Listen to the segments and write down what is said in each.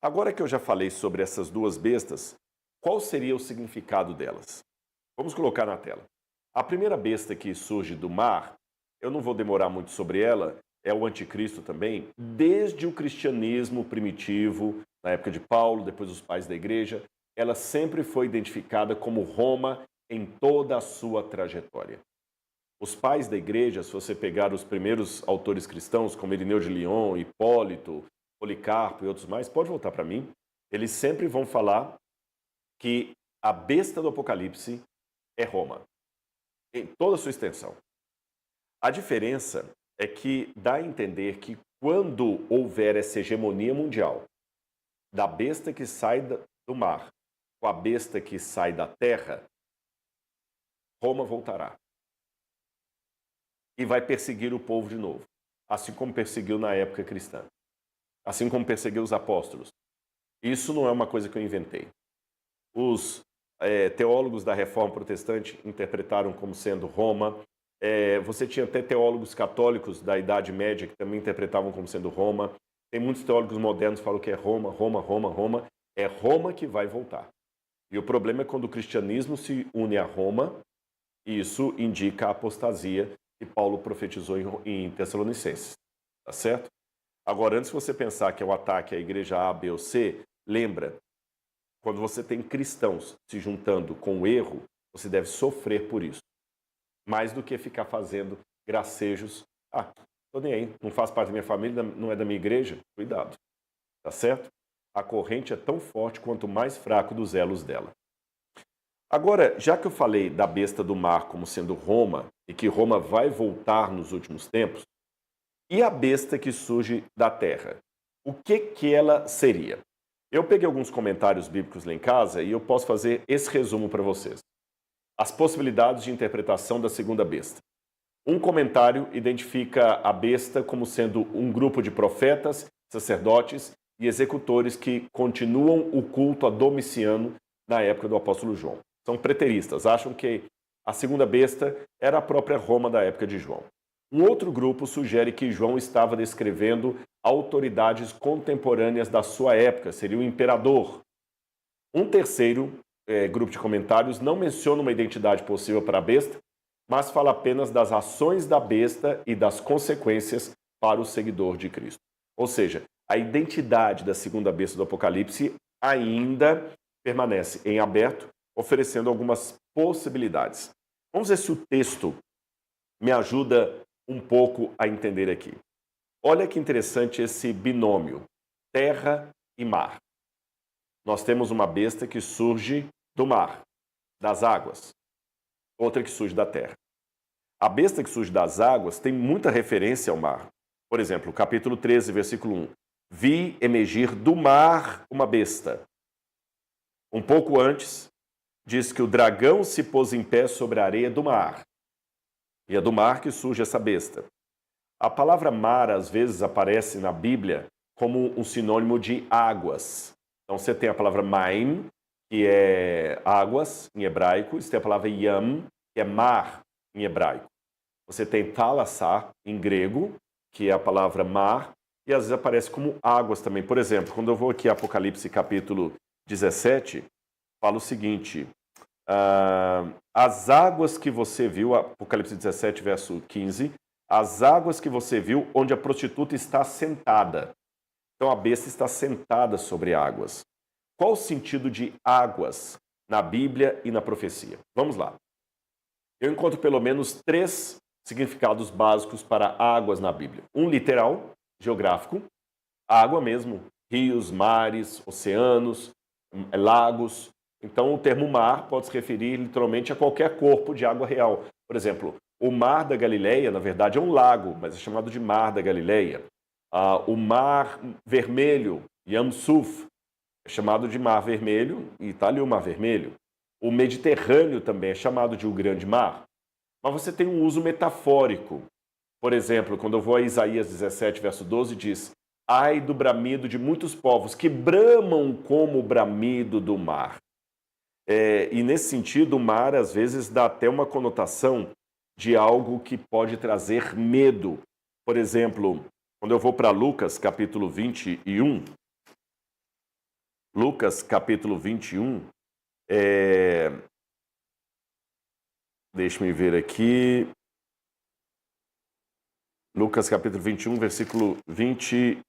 Agora que eu já falei sobre essas duas bestas, qual seria o significado delas? Vamos colocar na tela. A primeira besta que surge do mar, eu não vou demorar muito sobre ela, é o anticristo também. Desde o cristianismo primitivo, na época de Paulo, depois os pais da igreja, ela sempre foi identificada como Roma em toda a sua trajetória. Os pais da igreja, se você pegar os primeiros autores cristãos, como Irineu de Lyon, Hipólito, Policarpo e outros mais, pode voltar para mim, eles sempre vão falar que a besta do Apocalipse é Roma, em toda a sua extensão. A diferença é que dá a entender que quando houver essa hegemonia mundial da besta que sai do mar com a besta que sai da terra, Roma voltará e vai perseguir o povo de novo, assim como perseguiu na época cristã, assim como perseguiu os apóstolos. Isso não é uma coisa que eu inventei. Os teólogos da Reforma Protestante interpretaram como sendo Roma. Você tinha até teólogos católicos da Idade Média que também interpretavam como sendo Roma. Tem muitos teólogos modernos que falam que é Roma, Roma, Roma, Roma. É Roma que vai voltar. E o problema é quando o cristianismo se une a Roma, e isso indica a apostasia que Paulo profetizou em Tessalonicenses. Tá certo? Agora, antes de você pensar que é o ataque à igreja A, B ou C, lembra, quando você tem cristãos se juntando com o erro, você deve sofrer por isso. Mais do que ficar fazendo gracejos. Ah, tô nem aí, não faz parte da minha família, não é da minha igreja. Cuidado, tá certo? A corrente é tão forte quanto mais fraco dos elos dela. Agora, já que eu falei da besta do mar como sendo Roma, e que Roma vai voltar nos últimos tempos, e a besta que surge da terra? O que ela seria? Eu peguei alguns comentários bíblicos lá em casa e eu posso fazer esse resumo para vocês. As possibilidades de interpretação da segunda besta. Um comentário identifica a besta como sendo um grupo de profetas, sacerdotes e executores que continuam o culto a Domiciano na época do apóstolo João. São preteristas, acham que a segunda besta era a própria Roma da época de João. Um outro grupo sugere que João estava descrevendo autoridades contemporâneas da sua época, seria o imperador. Um terceiro grupo de comentários não menciona uma identidade possível para a besta, mas fala apenas das ações da besta e das consequências para o seguidor de Cristo. Ou seja, a identidade da segunda besta do Apocalipse ainda permanece em aberto, oferecendo algumas possibilidades. Vamos ver se o texto me ajuda um pouco a entender aqui. Olha que interessante esse binômio, terra e mar. Nós temos uma besta que surge do mar, das águas, outra que surge da terra. A besta que surge das águas tem muita referência ao mar. Por exemplo, capítulo 13, versículo 1. Vi emergir do mar uma besta. Um pouco antes, diz que o dragão se pôs em pé sobre a areia do mar. E é do mar que surge essa besta. A palavra mar, às vezes, aparece na Bíblia como um sinônimo de águas. Então, você tem a palavra maim, que é águas, em hebraico. Você tem a palavra yam, que é mar, em hebraico. Você tem thalassar, em grego, que é a palavra mar, e às vezes aparece como águas também. Por exemplo, quando eu vou aqui a Apocalipse capítulo 17, fala o seguinte: as águas que você viu, Apocalipse 17, verso 15, as águas que você viu onde a prostituta está sentada. Então a besta está sentada sobre águas. Qual o sentido de águas na Bíblia e na profecia? Vamos lá. Eu encontro pelo menos 3 significados básicos para águas na Bíblia. Um literal, geográfico, água mesmo, rios, mares, oceanos, lagos. Então o termo mar pode se referir literalmente a qualquer corpo de água real. Por exemplo, o Mar da Galileia, na verdade, é um lago, mas é chamado de Mar da Galileia. O Mar Vermelho, Yam Suf, é chamado de Mar Vermelho, e está ali o Mar Vermelho. O Mediterrâneo também é chamado de o Grande Mar. Mas você tem um uso metafórico. Por exemplo, quando eu vou a Isaías 17, verso 12, diz: ai do bramido de muitos povos que bramam como o bramido do mar. E nesse sentido, o mar às vezes dá até uma conotação de algo que pode trazer medo. Por exemplo, quando eu vou para Lucas, capítulo 21, Lucas capítulo 21, deixa-me ver aqui. Lucas capítulo 21, versículo 25.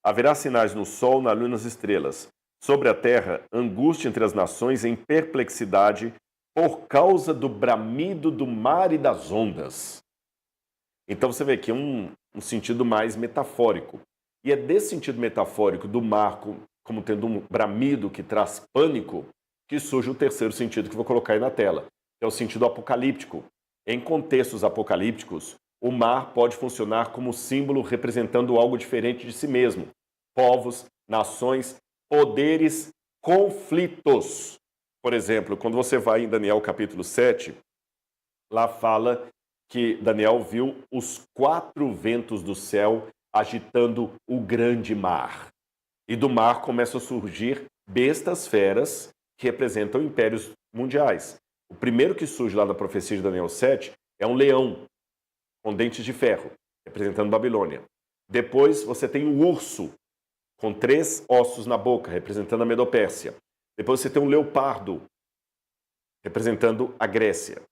Haverá sinais no sol, na lua e nas estrelas. Sobre a terra, angústia entre as nações em perplexidade por causa do bramido do mar e das ondas. Então você vê aqui um sentido mais metafórico. E é desse sentido metafórico do mar como tendo um bramido que traz pânico que surge o terceiro sentido que eu vou colocar aí na tela, que é o sentido apocalíptico. Em contextos apocalípticos, o mar pode funcionar como símbolo representando algo diferente de si mesmo. Povos, nações, poderes, conflitos. Por exemplo, quando você vai em Daniel capítulo 7, lá fala que Daniel viu os 4 ventos do céu agitando o grande mar. E do mar começam a surgir bestas feras que representam impérios mundiais. O primeiro que surge lá na profecia de Daniel 7 é um leão com dentes de ferro, representando Babilônia. Depois você tem um urso com 3 ossos na boca, representando a Medopérsia. Depois você tem um leopardo, representando a Grécia.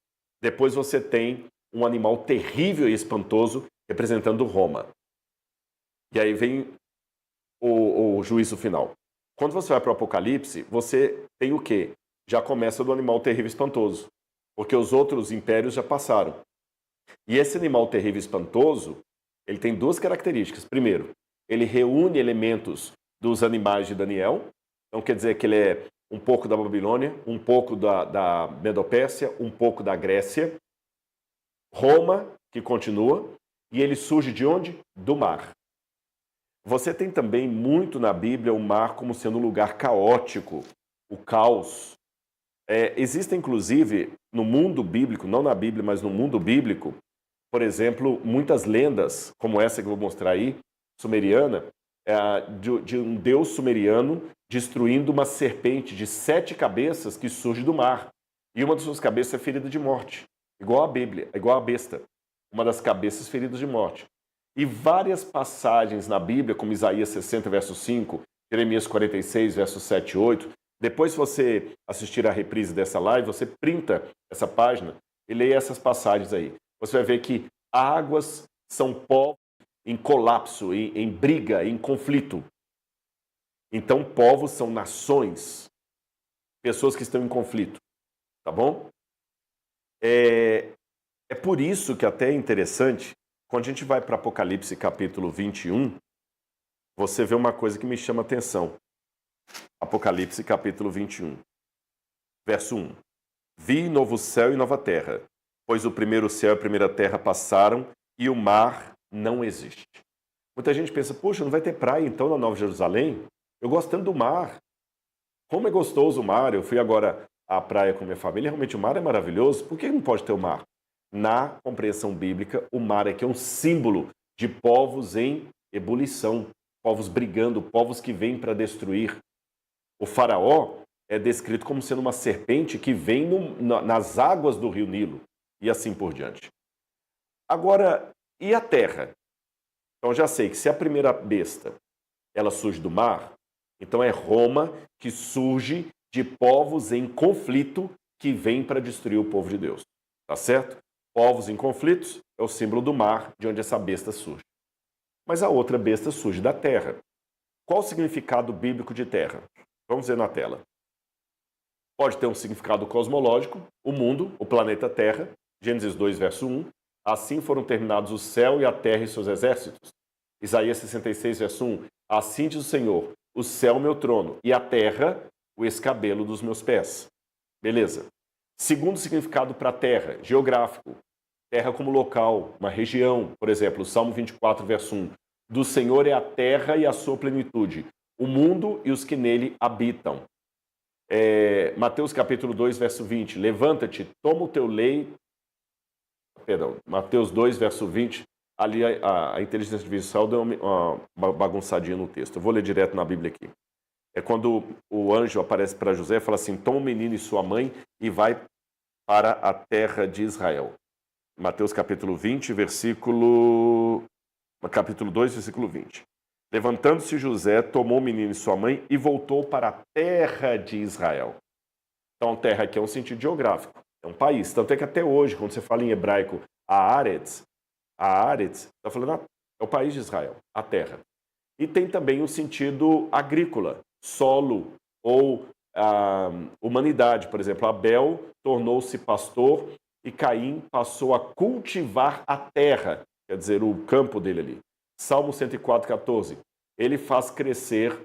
Depois você tem um animal terrível e espantoso, representando Roma. E aí vem o juízo final. Quando você vai para o Apocalipse, você tem o quê? Já começa do animal terrível e espantoso, porque os outros impérios já passaram. E esse animal terrível e espantoso, ele tem 2 características. Primeiro, ele reúne elementos dos animais de Daniel, então quer dizer que ele é um pouco da Babilônia, um pouco da Medopérsia, um pouco da Grécia, Roma, que continua, e ele surge de onde? Do mar. Você tem também muito na Bíblia o mar como sendo um lugar caótico, o caos. Existem, inclusive, no mundo bíblico, não na Bíblia, mas no mundo bíblico, por exemplo, muitas lendas, como essa que eu vou mostrar aí, sumeriana, de um deus sumeriano destruindo uma serpente de 7 cabeças que surge do mar. E uma das suas cabeças é ferida de morte, igual a Bíblia, igual a besta. Uma das cabeças feridas de morte. E várias passagens na Bíblia, como Isaías 60, verso 5, Jeremias 46, verso 7 e 8. Depois, se você assistir a reprise dessa live, você printa essa página e leia essas passagens aí. Você vai ver que águas são povos em colapso, em briga, em conflito. Então, povos são nações, pessoas que estão em conflito. Tá bom? É por isso que até é interessante, quando a gente vai para Apocalipse capítulo 21, você vê uma coisa que me chama a atenção. Apocalipse capítulo 21, verso 1. Vi novo céu e nova terra, pois o primeiro céu e a primeira terra passaram e o mar não existe. Muita gente pensa, puxa, não vai ter praia então na Nova Jerusalém? Eu gosto tanto do mar. Como é gostoso o mar. Eu fui agora à praia com minha família, realmente o mar é maravilhoso. Por que não pode ter o mar? Na compreensão bíblica, o mar aqui é um símbolo de povos em ebulição, povos brigando, povos que vêm para destruir. O faraó é descrito como sendo uma serpente que vem nas águas do rio Nilo, e assim por diante. Agora, e a terra? Então já sei que se a primeira besta ela surge do mar, então é Roma que surge de povos em conflito que vem para destruir o povo de Deus. Tá certo? Povos em conflitos é o símbolo do mar, de onde essa besta surge. Mas a outra besta surge da terra. Qual o significado bíblico de terra? Vamos ver na tela. Pode ter um significado cosmológico, o mundo, o planeta Terra, Gênesis 2, verso 1. Assim foram terminados o céu e a terra e seus exércitos. Isaías 66, verso 1. Assim diz o Senhor, o céu é o meu trono e a terra o escabelo dos meus pés. Beleza. Segundo significado para terra, geográfico. Terra como local, uma região. Por exemplo, Salmo 24, verso 1. Do Senhor é a terra e a sua plenitude, o mundo e os que nele habitam. Mateus capítulo 2, verso 20. Levanta-te, toma o teu leito. Mateus 2, verso 20. Ali a inteligência artificial deu uma bagunçadinha no texto. Eu vou ler direto na Bíblia aqui. É quando o anjo aparece para José e fala assim, toma o menino e sua mãe e vai para a terra de Israel. Mateus capítulo 20, capítulo 2, versículo 20. Levantando-se José, tomou o menino e sua mãe e voltou para a terra de Israel. Então, terra aqui é um sentido geográfico, é um país. Tanto é que até hoje, quando você fala em hebraico Haaretz, está falando é o país de Israel, a terra. E tem também um sentido agrícola, solo ou humanidade. Por exemplo, Abel tornou-se pastor e Caim passou a cultivar a terra, quer dizer, o campo dele ali. Salmo 104:14. Ele faz crescer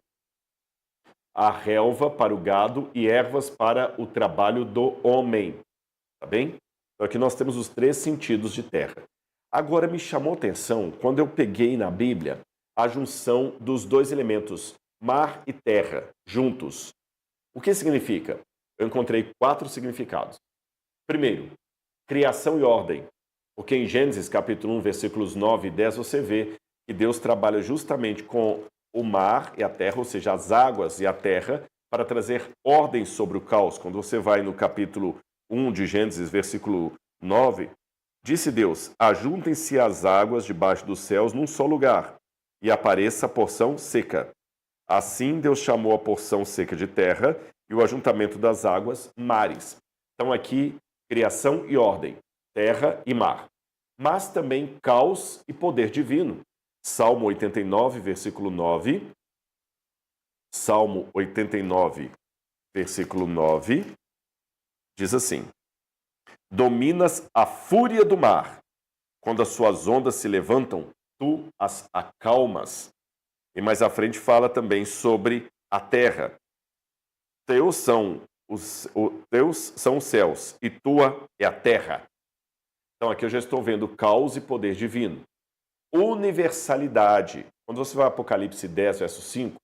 a relva para o gado e ervas para o trabalho do homem. Tá bem? Então aqui nós temos os 3 sentidos de terra. Agora me chamou a atenção quando eu peguei na Bíblia a junção dos 2 elementos, mar e terra, juntos. O que significa? Eu encontrei 4 significados. Primeiro, criação e ordem. Porque em Gênesis capítulo 1, versículos 9 e 10, você vê que Deus trabalha justamente com o mar e a terra, ou seja, as águas e a terra, para trazer ordem sobre o caos. Quando você vai no capítulo 1 de Gênesis, versículo 9, disse Deus: ajuntem-se as águas debaixo dos céus num só lugar, e apareça a porção seca. Assim Deus chamou a porção seca de terra e o ajuntamento das águas, mares. Então aqui, criação e ordem, terra e mar. Mas também caos e poder divino. Salmo 89, versículo 9. Salmo 89, versículo 9, diz assim: dominas a fúria do mar. Quando as suas ondas se levantam, tu as acalmas. E mais à frente fala também sobre a terra. Teus são os céus e tua é a terra. Então aqui eu já estou vendo caos e poder divino. Universalidade. Quando você vai ao Apocalipse 10, verso 5,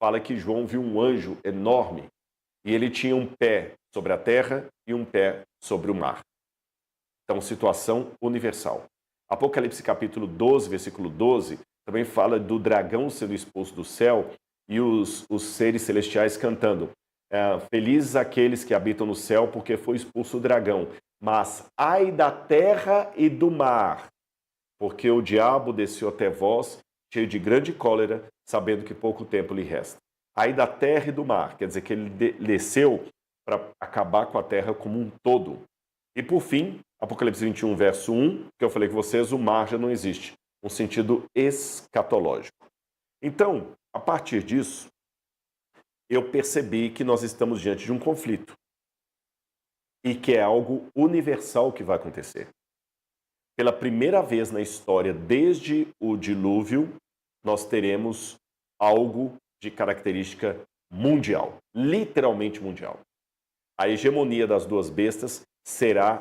fala que João viu um anjo enorme e ele tinha um pé sobre a terra e um pé sobre o mar. Então, situação universal. Apocalipse capítulo 12, versículo 12, também fala do dragão sendo expulso do céu e os seres celestiais cantando: felizes aqueles que habitam no céu, porque foi expulso o dragão. Mas ai da terra e do mar, porque o diabo desceu até vós, cheio de grande cólera, sabendo que pouco tempo lhe resta. Ai da terra e do mar, quer dizer que ele desceu para acabar com a terra como um todo. E por fim, Apocalipse 21, verso 1, que eu falei com vocês, o mar já não existe, um sentido escatológico. Então, a partir disso, eu percebi que nós estamos diante de um conflito e que é algo universal que vai acontecer. Pela primeira vez na história, desde o dilúvio, nós teremos algo de característica mundial, literalmente mundial. A hegemonia das 2 bestas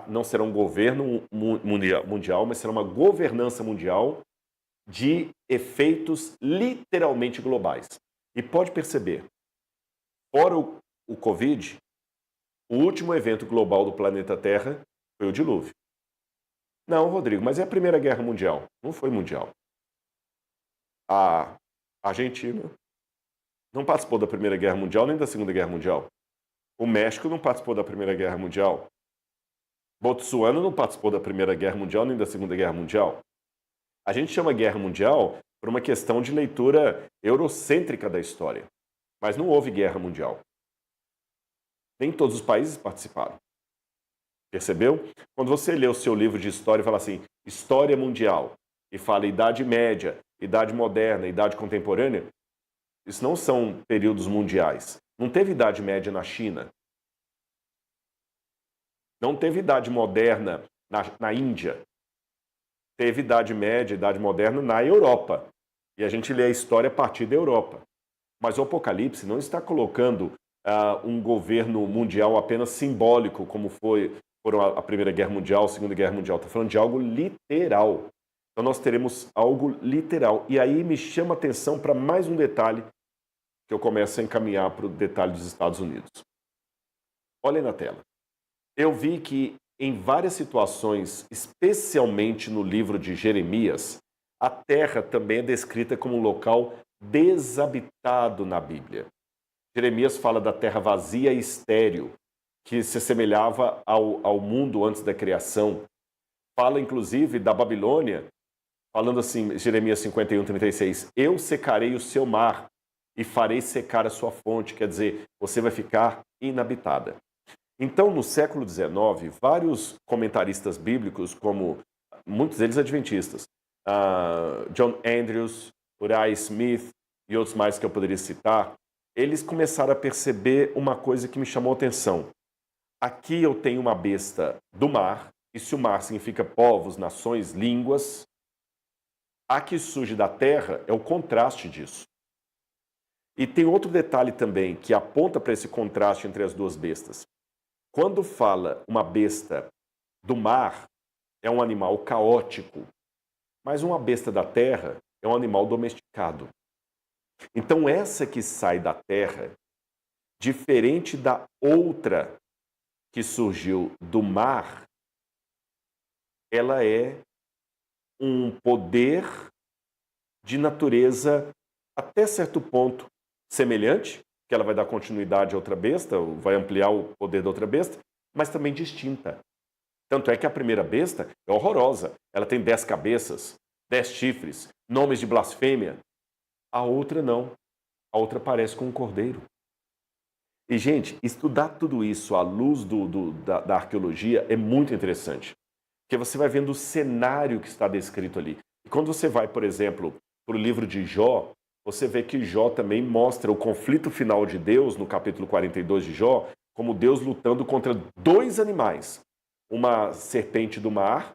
não será um governo mundial, mas será uma governança mundial de efeitos literalmente globais. E pode perceber, fora o Covid, o último evento global do planeta Terra foi o dilúvio. Não, Rodrigo, mas é a Primeira Guerra Mundial. Não foi mundial. A Argentina não participou da Primeira Guerra Mundial nem da Segunda Guerra Mundial. O México não participou da Primeira Guerra Mundial. Botsuana não participou da Primeira Guerra Mundial nem da Segunda Guerra Mundial. A gente chama Guerra Mundial por uma questão de leitura eurocêntrica da história. Mas não houve Guerra Mundial. Nem todos os países participaram. Percebeu? Quando você lê o seu livro de história e fala assim, História Mundial, e fala Idade Média, Idade Moderna, Idade Contemporânea, isso não são períodos mundiais. Não teve Idade Média na China. Não teve Idade Moderna na Índia. Teve Idade Média, Idade Moderna na Europa. E a gente lê a história a partir da Europa. Mas o Apocalipse não está colocando um governo mundial apenas simbólico, como foram a Primeira Guerra Mundial, a Segunda Guerra Mundial. Está falando de algo literal. Então nós teremos algo literal. E aí me chama a atenção para mais um detalhe que eu começo a encaminhar para o detalhe dos Estados Unidos. Olhem na tela. Eu vi que em várias situações, especialmente no livro de Jeremias, a terra também é descrita como um local desabitado na Bíblia. Jeremias fala da terra vazia e estéril, que se assemelhava ao mundo antes da criação. Fala, inclusive, da Babilônia, falando assim, Jeremias 51:36, eu secarei o seu mar e farei secar a sua fonte, quer dizer, você vai ficar inabitada. Então, no século XIX, vários comentaristas bíblicos, como muitos deles adventistas, John Andrews, Uriah Smith e outros mais que eu poderia citar, eles começaram a perceber uma coisa que me chamou a atenção. Aqui eu tenho uma besta do mar, e se o mar significa povos, nações, línguas, a que surge da terra é o contraste disso. E tem outro detalhe também que aponta para esse contraste entre as duas bestas. Quando fala uma besta do mar, é um animal caótico, mas uma besta da terra é um animal domesticado. Então essa que sai da terra, diferente da outra que surgiu do mar, ela é um poder de natureza até certo ponto semelhante, que ela vai dar continuidade a outra besta, vai ampliar o poder da outra besta, mas também distinta. Tanto é que a primeira besta é horrorosa. Ela tem 10 cabeças, 10 chifres, nomes de blasfêmia. A outra não. A outra parece com um cordeiro. E, gente, estudar tudo isso à luz da arqueologia é muito interessante. Porque você vai vendo o cenário que está descrito ali. E quando você vai, por exemplo, para o livro de Jó, você vê que Jó também mostra o conflito final de Deus, no capítulo 42 de Jó, como Deus lutando contra dois animais. Uma serpente do mar,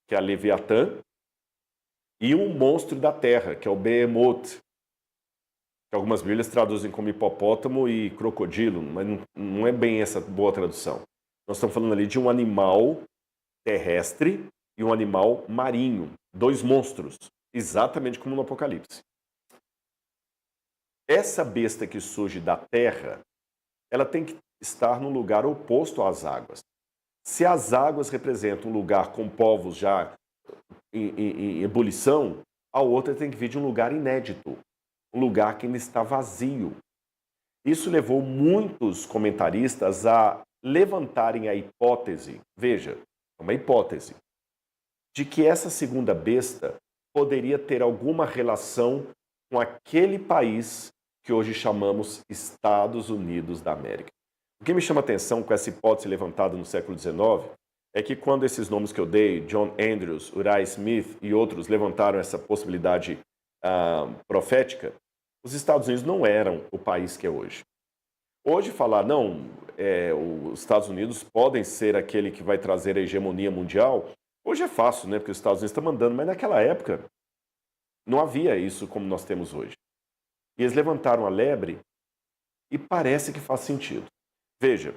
que é a Leviatã, e um monstro da terra, que é o Behemoth, que algumas bíblias traduzem como hipopótamo e crocodilo, mas não é bem essa boa tradução. Nós estamos falando ali de um animal terrestre e um animal marinho, dois monstros, exatamente como no Apocalipse. Essa besta que surge da terra, ela tem que estar no lugar oposto às águas. Se as águas representam um lugar com povos já em ebulição, a outra tem que vir de um lugar inédito, um lugar que ainda está vazio. Isso levou muitos comentaristas a levantarem a hipótese, veja, é uma hipótese, de que essa segunda besta poderia ter alguma relação com aquele país que hoje chamamos Estados Unidos da América. O que me chama a atenção com essa hipótese levantada no século XIX é que quando esses nomes que eu dei, John Andrews, Uriah Smith e outros levantaram essa possibilidade profética, os Estados Unidos não eram o país que é hoje. Hoje falar, não, os Estados Unidos podem ser aquele que vai trazer a hegemonia mundial, hoje é fácil, né? Porque os Estados Unidos estão mandando, mas naquela época não havia isso como nós temos hoje. E eles levantaram a lebre e parece que faz sentido. Veja,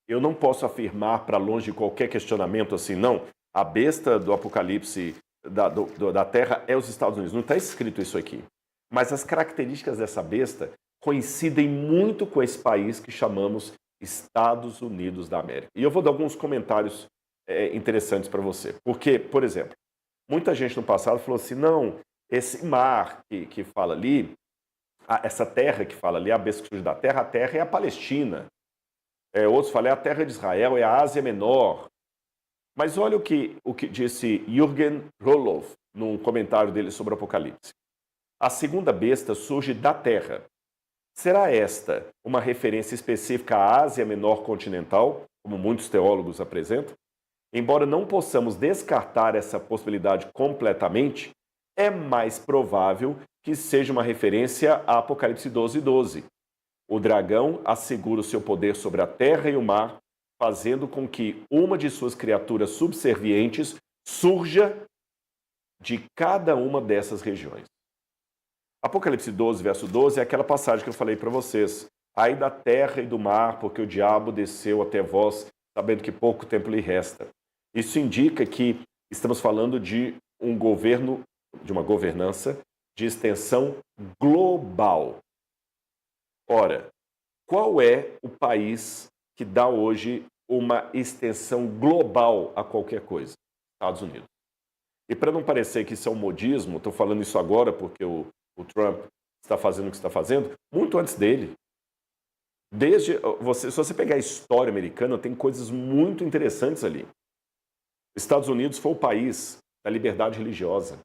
eu não posso afirmar para longe de qualquer questionamento assim, não, a besta do Apocalipse da Terra é os Estados Unidos. Não está escrito isso aqui. Mas as características dessa besta coincidem muito com esse país que chamamos Estados Unidos da América. E eu vou dar alguns comentários interessantes para você. Porque, por exemplo, muita gente no passado falou assim, não, esse mar que fala ali, essa terra que fala ali, a besta que surge da terra, a terra é a Palestina. Outros falam, é a terra de Israel, é a Ásia Menor. Mas olha o que disse Jürgen Roloff num comentário dele sobre o Apocalipse. A segunda besta surge da terra. Será esta uma referência específica à Ásia Menor continental, como muitos teólogos apresentam? Embora não possamos descartar essa possibilidade completamente, é mais provável que seja uma referência a Apocalipse 12:12. O dragão assegura o seu poder sobre a terra e o mar, fazendo com que uma de suas criaturas subservientes surja de cada uma dessas regiões. Apocalipse 12, verso 12, é aquela passagem que eu falei para vocês. Ai da terra e do mar, porque o diabo desceu até vós, sabendo que pouco tempo lhe resta. Isso indica que estamos falando de um governo, de uma governança de extensão global. Ora, qual é o país que dá hoje uma extensão global a qualquer coisa? Estados Unidos. E para não parecer que isso é um modismo, estou falando isso agora porque o Trump está fazendo o que está fazendo, muito antes dele. Se você pegar a história americana, tem coisas muito interessantes ali. Estados Unidos foi o país da liberdade religiosa,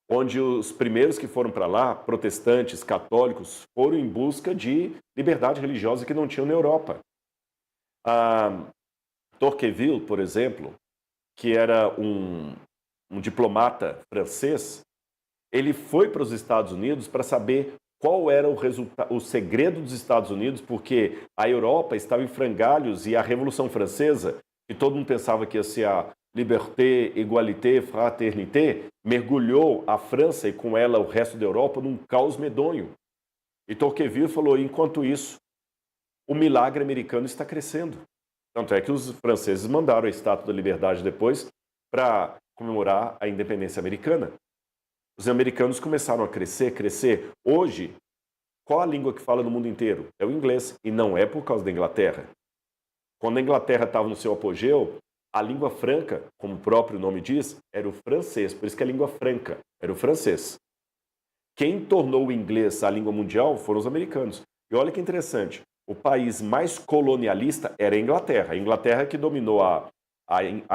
onde os primeiros que foram para lá, protestantes, católicos, foram em busca de liberdade religiosa que não tinham na Europa. Tocqueville, por exemplo, que era um diplomata francês, ele foi para os Estados Unidos para saber qual era o segredo dos Estados Unidos, porque a Europa estava em frangalhos e a Revolução Francesa, que todo mundo pensava que ia ser a liberté, égalité, fraternité, mergulhou a França e com ela o resto da Europa num caos medonho. E Tocqueville falou, enquanto isso, o milagre americano está crescendo. Tanto é que os franceses mandaram a Estátua da Liberdade depois para comemorar a independência americana. Os americanos começaram a crescer. Hoje, qual a língua que fala no mundo inteiro? É o inglês, e não é por causa da Inglaterra. Quando a Inglaterra estava no seu apogeu, a língua franca, como o próprio nome diz, era o francês, por isso que é a língua franca, era o francês. Quem tornou o inglês a língua mundial foram os americanos. E olha que interessante, o país mais colonialista era a Inglaterra. A Inglaterra que dominou a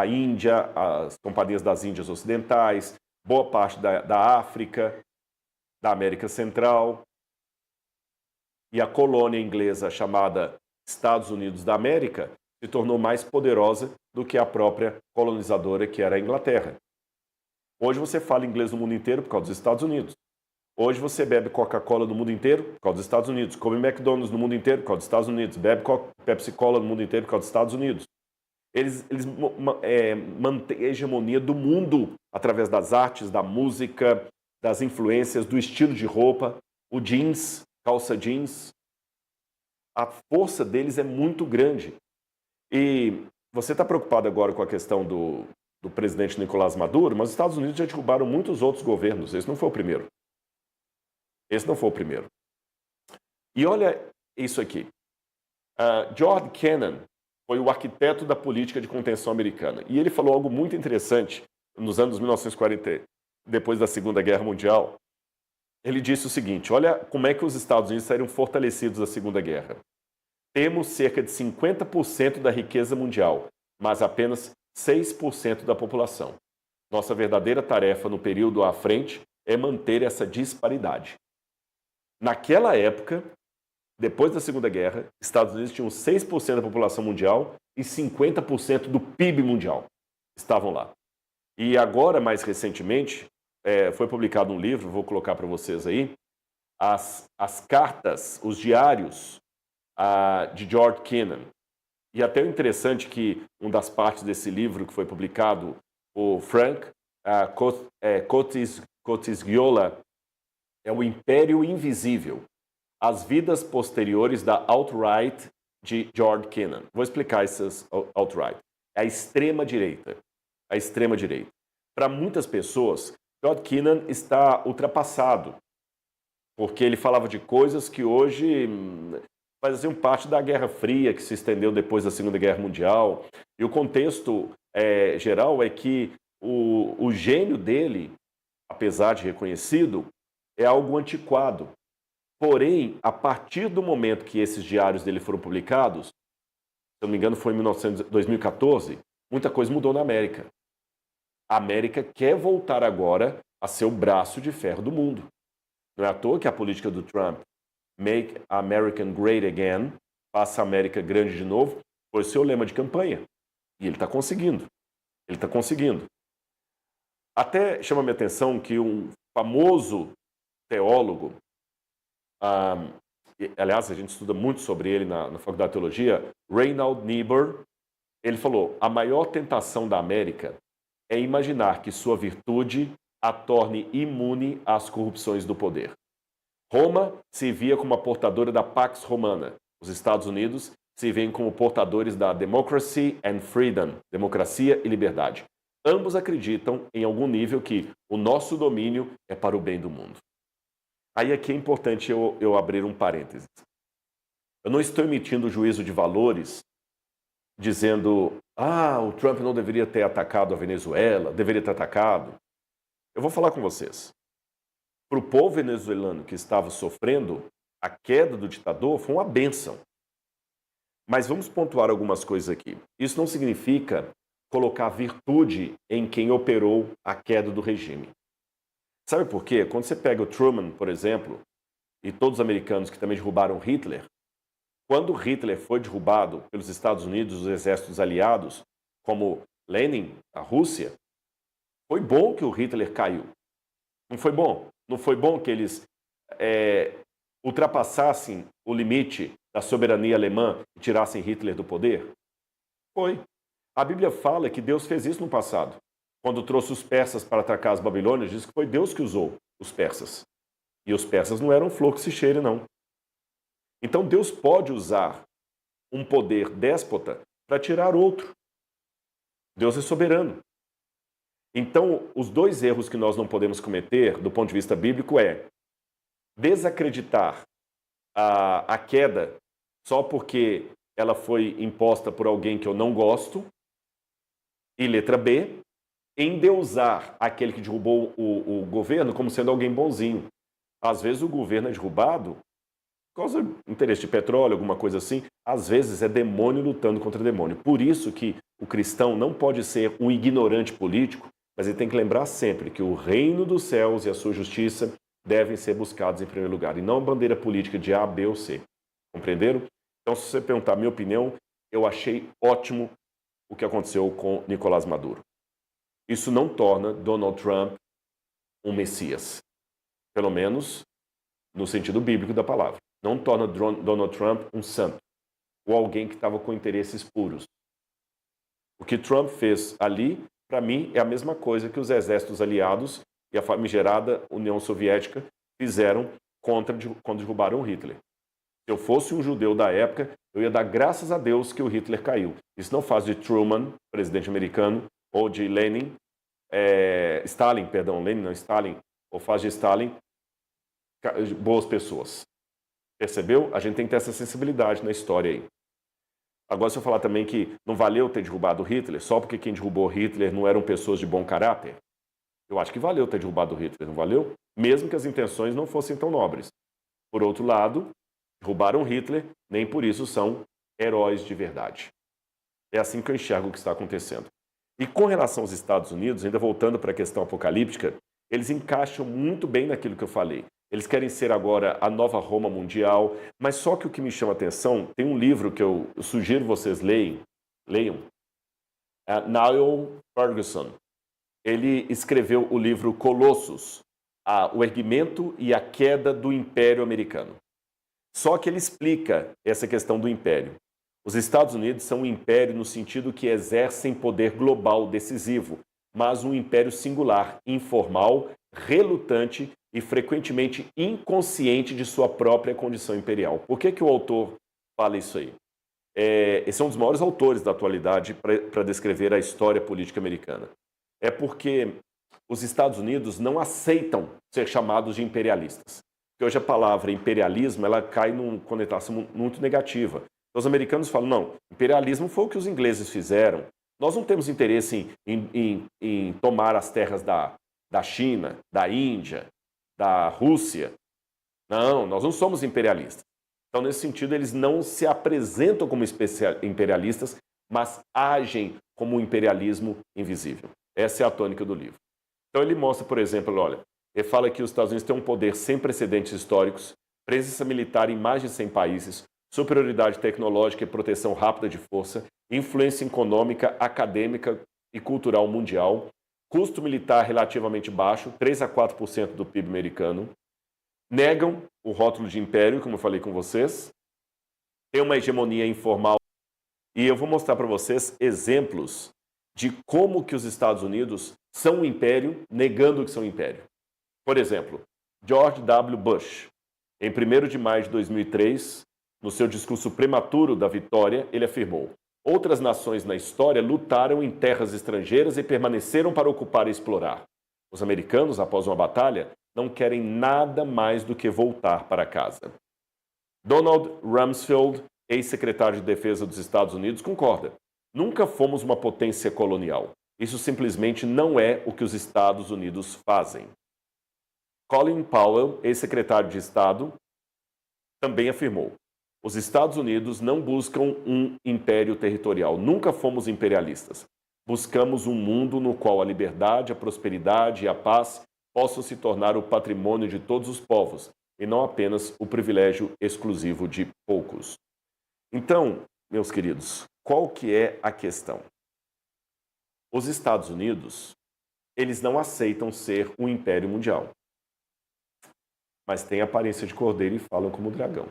Índia, as companhias das Índias Ocidentais, boa parte da África, da América Central. E a colônia inglesa chamada Estados Unidos da América se tornou mais poderosa do que a própria colonizadora, que era a Inglaterra. Hoje você fala inglês no mundo inteiro por causa dos Estados Unidos. Hoje você bebe Coca-Cola no mundo inteiro por causa dos Estados Unidos. Come McDonald's no mundo inteiro por causa dos Estados Unidos. Bebe Pepsi-Cola no mundo inteiro por causa dos Estados Unidos. Eles mantêm a hegemonia do mundo através das artes, da música, das influências, do estilo de roupa, o jeans, calça jeans. A força deles é muito grande. E você está preocupado agora com a questão do presidente Nicolás Maduro, mas os Estados Unidos já derrubaram muitos outros governos. Esse não foi o primeiro. E olha isso aqui. George Kennan foi o arquiteto da política de contenção americana. E ele falou algo muito interessante nos anos 1940, depois da Segunda Guerra Mundial. Ele disse o seguinte, olha como é que os Estados Unidos saíram fortalecidos da Segunda Guerra. Temos cerca de 50% da riqueza mundial, mas apenas 6% da população. Nossa verdadeira tarefa no período à frente é manter essa disparidade. Naquela época, depois da Segunda Guerra, Estados Unidos tinham 6% da população mundial e 50% do PIB mundial estavam lá. E agora, mais recentemente, foi publicado um livro, vou colocar para vocês aí, as cartas, os diários de George Kennan. E até o interessante que uma das partes desse livro que foi publicado, o Frank Cotisciola, é o Império Invisível, as vidas posteriores da alt-right de George Kennan. Vou explicar essas alt-right. É a extrema-direita. A extrema-direita. Para muitas pessoas, George Kennan está ultrapassado, porque ele falava de coisas que hoje faziam parte da Guerra Fria, que se estendeu depois da Segunda Guerra Mundial. E o contexto geral é que o gênio dele, apesar de reconhecido, é algo antiquado. Porém, a partir do momento que esses diários dele foram publicados, se eu não me engano foi em 2014, muita coisa mudou na América. A América quer voltar agora a ser o braço de ferro do mundo. Não é à toa que a política do Trump, Make America Great Again, faça a América grande de novo, foi o seu lema de campanha. E ele está conseguindo. Ele está conseguindo. Até chama minha atenção que um famoso teólogo, aliás, a gente estuda muito sobre ele na Faculdade de Teologia, Reinhold Niebuhr, ele falou, a maior tentação da América é imaginar que sua virtude a torne imune às corrupções do poder. Roma se via como a portadora da Pax Romana. Os Estados Unidos se veem como portadores da Democracy and Freedom, democracia e liberdade. Ambos acreditam, em algum nível, que o nosso domínio é para o bem do mundo. Aí aqui é importante eu abrir um parênteses. Eu não estou emitindo juízo de valores dizendo o Trump não deveria ter atacado a Venezuela, deveria ter atacado. Eu vou falar com vocês. Para o povo venezuelano que estava sofrendo, a queda do ditador foi uma bênção. Mas vamos pontuar algumas coisas aqui. Isso não significa colocar virtude em quem operou a queda do regime. Sabe por quê? Quando você pega o Truman, por exemplo, e todos os americanos que também derrubaram Hitler, quando Hitler foi derrubado pelos Estados Unidos, os exércitos aliados, como Lenin, a Rússia, foi bom que o Hitler caiu. Não foi bom? Não foi bom que eles ultrapassassem o limite da soberania alemã e tirassem Hitler do poder? Foi. A Bíblia fala que Deus fez isso no passado. Quando trouxe os persas para atacar as babilônias, diz que foi Deus que usou os persas. E os persas não eram flor que se cheire, não. Então Deus pode usar um poder déspota para tirar outro. Deus é soberano. Então, os dois erros que nós não podemos cometer, do ponto de vista bíblico, é desacreditar a queda só porque ela foi imposta por alguém que eu não gosto, e letra B, endeusar aquele que derrubou o governo como sendo alguém bonzinho. Às vezes o governo é derrubado por causa do interesse de petróleo, alguma coisa assim. Às vezes é demônio lutando contra demônio. Por isso que o cristão não pode ser um ignorante político, mas ele tem que lembrar sempre que o reino dos céus e a sua justiça devem ser buscados em primeiro lugar, e não a bandeira política de A, B ou C. Compreenderam? Então, se você perguntar a minha opinião, eu achei ótimo o que aconteceu com Nicolás Maduro. Isso não torna Donald Trump um messias. Pelo menos no sentido bíblico da palavra. Não torna Donald Trump um santo, ou alguém que estava com interesses puros. O que Trump fez ali, para mim, é a mesma coisa que os exércitos aliados e a famigerada União Soviética fizeram quando derrubaram Hitler. Se eu fosse um judeu da época, eu ia dar graças a Deus que o Hitler caiu. Isso não faz de Truman, presidente americano, ou de Lenin, Stalin, perdão, Lenin não, Stalin, ou faz de Stalin boas pessoas. Percebeu? A gente tem que ter essa sensibilidade na história aí. Agora, se eu falar também que não valeu ter derrubado Hitler, só porque quem derrubou Hitler não eram pessoas de bom caráter, eu acho que valeu ter derrubado Hitler, não valeu? Mesmo que as intenções não fossem tão nobres. Por outro lado, derrubaram Hitler, nem por isso são heróis de verdade. É assim que eu enxergo o que está acontecendo. E com relação aos Estados Unidos, ainda voltando para a questão apocalíptica, eles encaixam muito bem naquilo que eu falei. Eles querem ser agora a nova Roma mundial, mas só que o que me chama a atenção, tem um livro que eu sugiro vocês leiam, Niall Ferguson. Ele escreveu o livro Colossos, o erguimento e a queda do Império Americano. Só que ele explica essa questão do império. Os Estados Unidos são um império no sentido que exercem poder global decisivo, mas um império singular, informal, relutante e frequentemente inconsciente de sua própria condição imperial. Por que o autor fala isso aí? Esse é um dos maiores autores da atualidade para descrever a história política americana. É porque os Estados Unidos não aceitam ser chamados de imperialistas. Porque hoje a palavra imperialismo ela cai numa conotação muito negativa. Então, os americanos falam, não, imperialismo foi o que os ingleses fizeram. Nós não temos interesse em tomar as terras da China, da Índia, da Rússia. Não, nós não somos imperialistas. Então, nesse sentido, eles não se apresentam como imperialistas, mas agem como um imperialismo invisível. Essa é a tônica do livro. Então, ele mostra, por exemplo, olha, ele fala que os Estados Unidos têm um poder sem precedentes históricos, presença militar em mais de 100 países, superioridade tecnológica e proteção rápida de força, influência econômica, acadêmica e cultural mundial, custo militar relativamente baixo, 3 a 4% do PIB americano, negam o rótulo de império, como eu falei com vocês, tem uma hegemonia informal, e eu vou mostrar para vocês exemplos de como que os Estados Unidos são um império, negando que são um império. Por exemplo, George W. Bush, em 1º de maio de 2003, no seu discurso prematuro da vitória, ele afirmou: outras nações na história lutaram em terras estrangeiras e permaneceram para ocupar e explorar. Os americanos, após uma batalha, não querem nada mais do que voltar para casa. Donald Rumsfeld, ex-secretário de Defesa dos Estados Unidos, concorda. Nunca fomos uma potência colonial. Isso simplesmente não é o que os Estados Unidos fazem. Colin Powell, ex-secretário de Estado, também afirmou: os Estados Unidos não buscam um império territorial. Nunca fomos imperialistas. buscamos um mundo no qual a liberdade, a prosperidade e a paz possam se tornar o patrimônio de todos os povos, e não apenas o privilégio exclusivo de poucos. Então, meus queridos, qual que é a questão? Os Estados Unidos, eles não aceitam ser um império mundial, mas têm aparência de cordeiro e falam como dragão.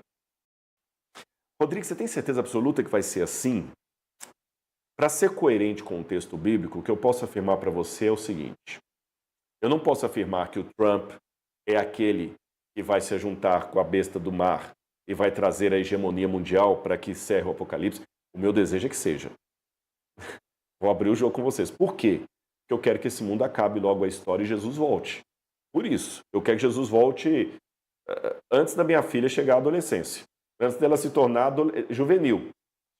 Rodrigo, você tem certeza absoluta que vai ser assim? Para ser coerente com o texto bíblico, o que eu posso afirmar para você é o seguinte: eu não posso afirmar que o Trump é aquele que vai se juntar com a besta do mar e vai trazer a hegemonia mundial para que encerre o apocalipse. O meu desejo é que seja. Vou abrir o jogo com vocês. Por quê? Porque eu quero que esse mundo acabe logo a história e Jesus volte. Por isso, eu quero que Jesus volte antes da minha filha chegar à adolescência, antes dela se tornar juvenil.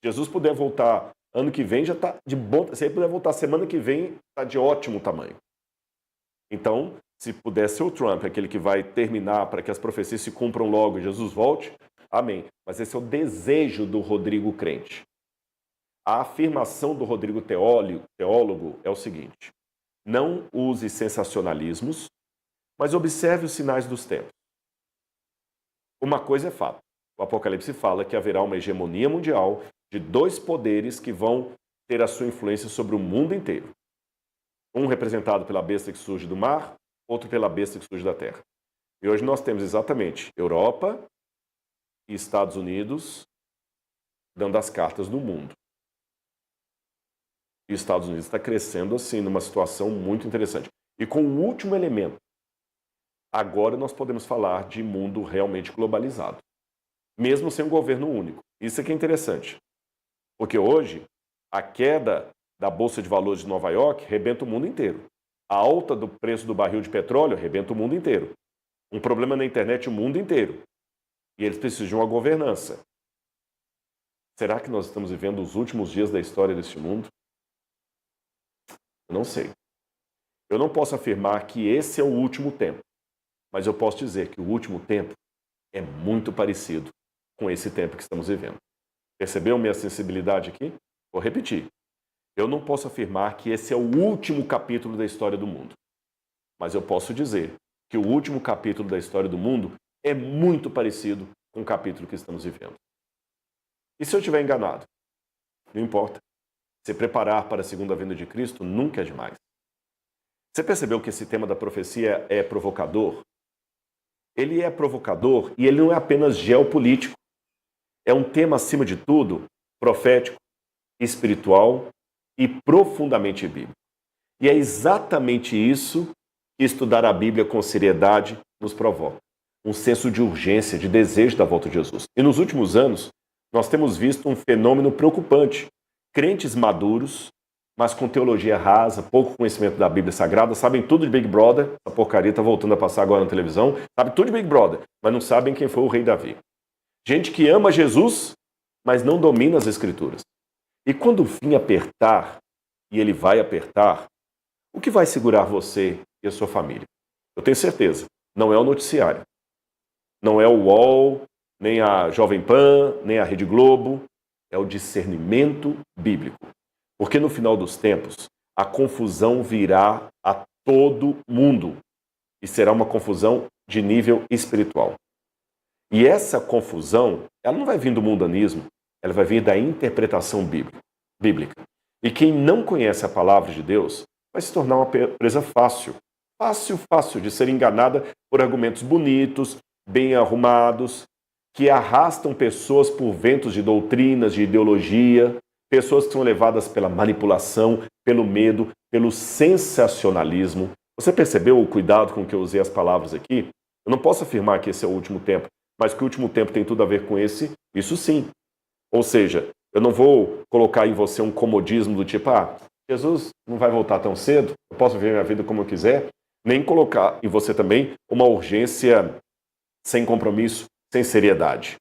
Se Jesus puder voltar ano que vem, já está de bom. Se ele puder voltar semana que vem, está de ótimo tamanho. Então, se puder ser o Trump, aquele que vai terminar para que as profecias se cumpram logo e Jesus volte, amém. Mas esse é o desejo do Rodrigo crente. A afirmação do Rodrigo teólogo é o seguinte: não use sensacionalismos, mas observe os sinais dos tempos. Uma coisa é fato: o Apocalipse fala que haverá uma hegemonia mundial de dois poderes que vão ter a sua influência sobre o mundo inteiro. Um representado pela besta que surge do mar, outro pela besta que surge da terra. E hoje nós temos exatamente Europa e Estados Unidos dando as cartas do mundo. E os Estados Unidos está crescendo assim, numa situação muito interessante. E com o último elemento, agora nós podemos falar de mundo realmente globalizado. Mesmo sem um governo único. Isso aqui é interessante. Porque hoje, a queda da Bolsa de Valores de Nova York rebenta o mundo inteiro. A alta do preço do barril de petróleo rebenta o mundo inteiro. Um problema na internet, o mundo inteiro. E eles precisam de uma governança. Será que nós estamos vivendo os últimos dias da história deste mundo? Eu não sei. Eu não posso afirmar que esse é o último tempo. Mas eu posso dizer que o último tempo é muito parecido com esse tempo que estamos vivendo. Percebeu minha sensibilidade aqui? Vou repetir. Eu não posso afirmar que esse é o último capítulo da história do mundo. Mas eu posso dizer que o último capítulo da história do mundo é muito parecido com o capítulo que estamos vivendo. E se eu estiver enganado? Não importa. Se preparar para a segunda vinda de Cristo nunca é demais. Você percebeu que esse tema da profecia é provocador? Ele é provocador e ele não é apenas geopolítico. É um tema, acima de tudo, profético, espiritual e profundamente bíblico. E é exatamente isso que estudar a Bíblia com seriedade nos provoca. Um senso de urgência, de desejo da volta de Jesus. E nos últimos anos, nós temos visto um fenômeno preocupante. Crentes maduros, mas com teologia rasa, pouco conhecimento da Bíblia Sagrada, sabem tudo de Big Brother, essa porcaria está voltando a passar agora na televisão, sabe tudo de Big Brother, mas não sabem quem foi o rei Davi. Gente que ama Jesus, mas não domina as Escrituras. E quando o fim apertar, e ele vai apertar, o que vai segurar você e a sua família? Eu tenho certeza, não é o noticiário, não é o UOL, nem a Jovem Pan, nem a Rede Globo, é o discernimento bíblico. Porque no final dos tempos, a confusão virá a todo mundo. E será uma confusão de nível espiritual. E essa confusão, ela não vai vir do mundanismo, ela vai vir da interpretação bíblica. E quem não conhece a palavra de Deus vai se tornar uma presa fácil. Fácil de ser enganada por argumentos bonitos, bem arrumados, que arrastam pessoas por ventos de doutrinas, de ideologia, pessoas que são levadas pela manipulação, pelo medo, pelo sensacionalismo. Você percebeu o cuidado com que eu usei as palavras aqui? Eu não posso afirmar que esse é o último tempo, mas que o último tempo tem tudo a ver com esse, isso sim. Ou seja, eu não vou colocar em você um comodismo do tipo, Jesus não vai voltar tão cedo, eu posso viver minha vida como eu quiser, nem colocar em você também uma urgência sem compromisso, sem seriedade.